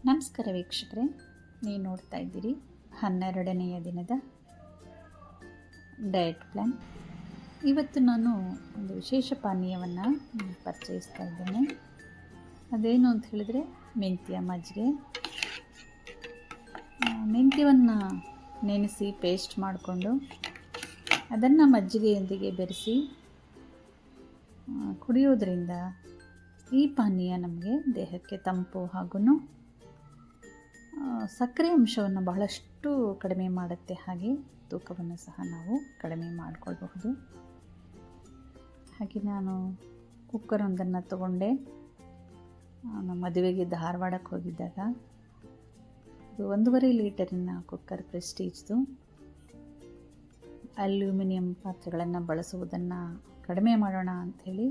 ನಮಸ್ಕಾರ ವೀಕ್ಷಕರೇ, ನೀವು ನೋಡ್ತಾ ಇದ್ದೀರಿ 12ನೆಯ ದಿನದ ಡಯಟ್ ಪ್ಲ್ಯಾನ್. ಇವತ್ತು ನಾನು ಒಂದು ವಿಶೇಷ ಪಾನೀಯವನ್ನು ಪರಿಚಯಿಸ್ತಾ ಇದ್ದೇನೆ. ಅದೇನು ಅಂತ ಹೇಳಿದರೆ ಮೆಂತ್ಯ ಮಜ್ಜಿಗೆ. ಮೆಂತ್ಯವನ್ನು ನೆನೆಸಿ ಪೇಸ್ಟ್ ಮಾಡಿಕೊಂಡು ಅದನ್ನು ಮಜ್ಜಿಗೆಯೊಂದಿಗೆ ಬೆರೆಸಿ ಕುಡಿಯೋದ್ರಿಂದ ಈ ಪಾನೀಯ ನಮಗೆ ದೇಹಕ್ಕೆ ತಂಪು ಹಾಗೂ ಸಕ್ಕರೆ ಅಂಶವನ್ನು ಬಹಳಷ್ಟು ಕಡಿಮೆ ಮಾಡುತ್ತೆ. ಹಾಗೆ ತೂಕವನ್ನು ಸಹ ನಾವು ಕಡಿಮೆ ಮಾಡಿಕೊಳ್ಬಹುದು. ಹಾಗೆ ನಾನು ಕುಕ್ಕರೊಂದನ್ನು ತಗೊಂಡೆ. ನಮ್ಮ ಮದುವೆಗೆ ಧಾರವಾಡಕ್ಕೆ ಹೋಗಿದ್ದಾಗ ಇದು 1.5 ಲೀಟರಿನ ಕುಕ್ಕರ್, ಪ್ರೆಸ್ಟೀಜ್ದು. ಅಲ್ಯೂಮಿನಿಯಂ ಪಾತ್ರೆಗಳನ್ನು ಬಳಸುವುದನ್ನು ಕಡಿಮೆ ಮಾಡೋಣ ಅಂಥೇಳಿ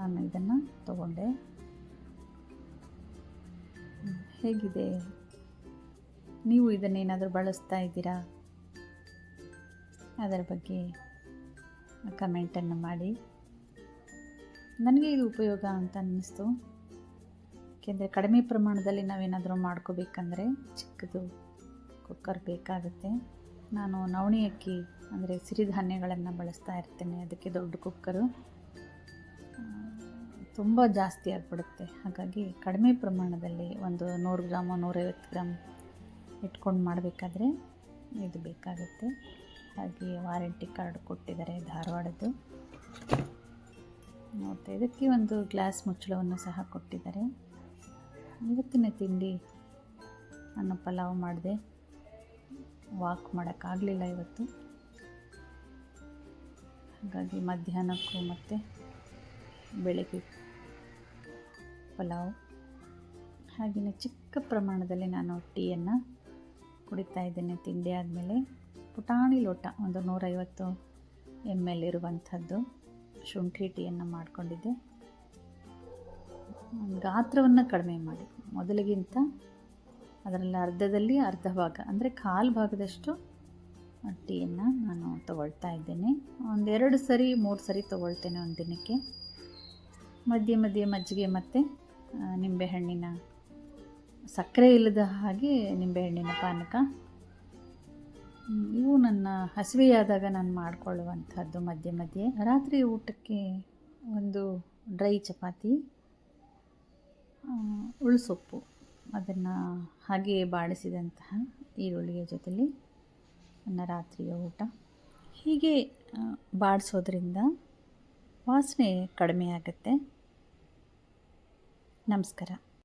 ನಾನು ಇದನ್ನು ತಗೊಂಡೆ. ಹೇಗಿದೆ, ನೀವು ಇದನ್ನೇನಾದರೂ ಬಳಸ್ತಾ ಇದ್ದೀರಾ? ಅದರ ಬಗ್ಗೆ ಕಮೆಂಟನ್ನು ಮಾಡಿ. ನನಗೆ ಇದು ಉಪಯೋಗ ಅಂತ ಅನ್ನಿಸ್ತು. ಏಕೆಂದರೆ ಕಡಿಮೆ ಪ್ರಮಾಣದಲ್ಲಿ ನಾವೇನಾದರೂ ಮಾಡ್ಕೋಬೇಕಂದ್ರೆ ಚಿಕ್ಕದು ಕುಕ್ಕರ್ ಬೇಕಾಗುತ್ತೆ. ನಾನು ನವಣೆ ಅಕ್ಕಿ ಅಂದರೆ ಸಿರಿಧಾನ್ಯಗಳನ್ನು ಬಳಸ್ತಾ ಇರ್ತೇನೆ. ಅದಕ್ಕೆ ದೊಡ್ಡ ಕುಕ್ಕರು ತುಂಬ ಜಾಸ್ತಿ ಆಗಿಬಿಡುತ್ತೆ. ಹಾಗಾಗಿ ಕಡಿಮೆ ಪ್ರಮಾಣದಲ್ಲಿ ಒಂದು 100 ಗ್ರಾಮ್ 150 ಗ್ರಾಮ್ ಇಟ್ಕೊಂಡು ಮಾಡಬೇಕಾದ್ರೆ ಇದು ಬೇಕಾಗುತ್ತೆ. ಹಾಗೆ ವಾರಂಟಿ ಕಾರ್ಡ್ ಕೊಟ್ಟಿದ್ದಾರೆ ಧಾರವಾಡದ್ದು. ಮತ್ತು ಇದಕ್ಕೆ ಒಂದು ಗ್ಲಾಸ್ ಮುಚ್ಚಳವನ್ನು ಸಹ ಕೊಟ್ಟಿದ್ದಾರೆ. ಇವತ್ತಿನ ತಿಂಡಿ ನಾನು ಪಲಾವ್ ಮಾಡಿದೆ. ವಾಕ್ ಮಾಡೋಕ್ಕಾಗಲಿಲ್ಲ ಇವತ್ತು. ಹಾಗಾಗಿ ಮಧ್ಯಾಹ್ನಕ್ಕೂ ಮತ್ತು ಬೆಳಗ್ಗೆ ಪಲಾವ್. ಹಾಗೆಯೇ ಚಿಕ್ಕ ಪ್ರಮಾಣದಲ್ಲಿ ನಾನು ಟೀಯನ್ನು ಕುಡಿತಾ ಇದ್ದೇನೆ. ತಿಂಡಿ ಆದಮೇಲೆ ಪುಟಾಣಿ ಲೋಟ, ಒಂದು 150 ml ಇರುವಂಥದ್ದು ಶುಂಠಿ ಟೀಯನ್ನು ಮಾಡಿಕೊಂಡಿದ್ದೆ. ಗಾತ್ರವನ್ನು ಕಡಿಮೆ ಮಾಡಿ, ಮೊದಲಿಗಿಂತ ಅದರಲ್ಲಿ ಅರ್ಧದಲ್ಲಿ ಅರ್ಧ ಭಾಗ ಅಂದರೆ ಕಾಲು ಭಾಗದಷ್ಟು ಟೀಯನ್ನು ನಾನು ತಗೊಳ್ತಾ ಇದ್ದೇನೆ. 2 ಸರಿ 3 ಸರಿ ತಗೊಳ್ತೇನೆ ಒಂದು ದಿನಕ್ಕೆ. ಮಧ್ಯೆ ಮಧ್ಯೆ ಮಜ್ಜಿಗೆ ಮತ್ತು ನಿಂಬೆಹಣ್ಣಿನ, ಸಕ್ಕರೆ ಇಲ್ಲದ ಹಾಗೆ ನಿಂಬೆಹಣ್ಣಿನ ಪಾನಕ, ಇವು ನನ್ನ ಹಸಿವೆಯಾದಾಗ ನಾನು ಮಾಡಿಕೊಳ್ಳುವಂಥದ್ದು. ಮಧ್ಯೆ ಮಧ್ಯೆ ರಾತ್ರಿ ಊಟಕ್ಕೆ ಒಂದು ಡ್ರೈ ಚಪಾತಿ, ಉಳುಸೊಪ್ಪು, ಅದನ್ನು ಹಾಗೆ ಬಾಡಿಸಿದಂತಹ ಈರುಳ್ಳಿಯ ಜೊತೆಲಿ ನನ್ನ ರಾತ್ರಿಯ ಊಟ. ಹೀಗೆ ಬಾಡಿಸೋದ್ರಿಂದ ವಾಸನೆ ಕಡಿಮೆ ಆಗುತ್ತೆ. ನಮಸ್ಕಾರ.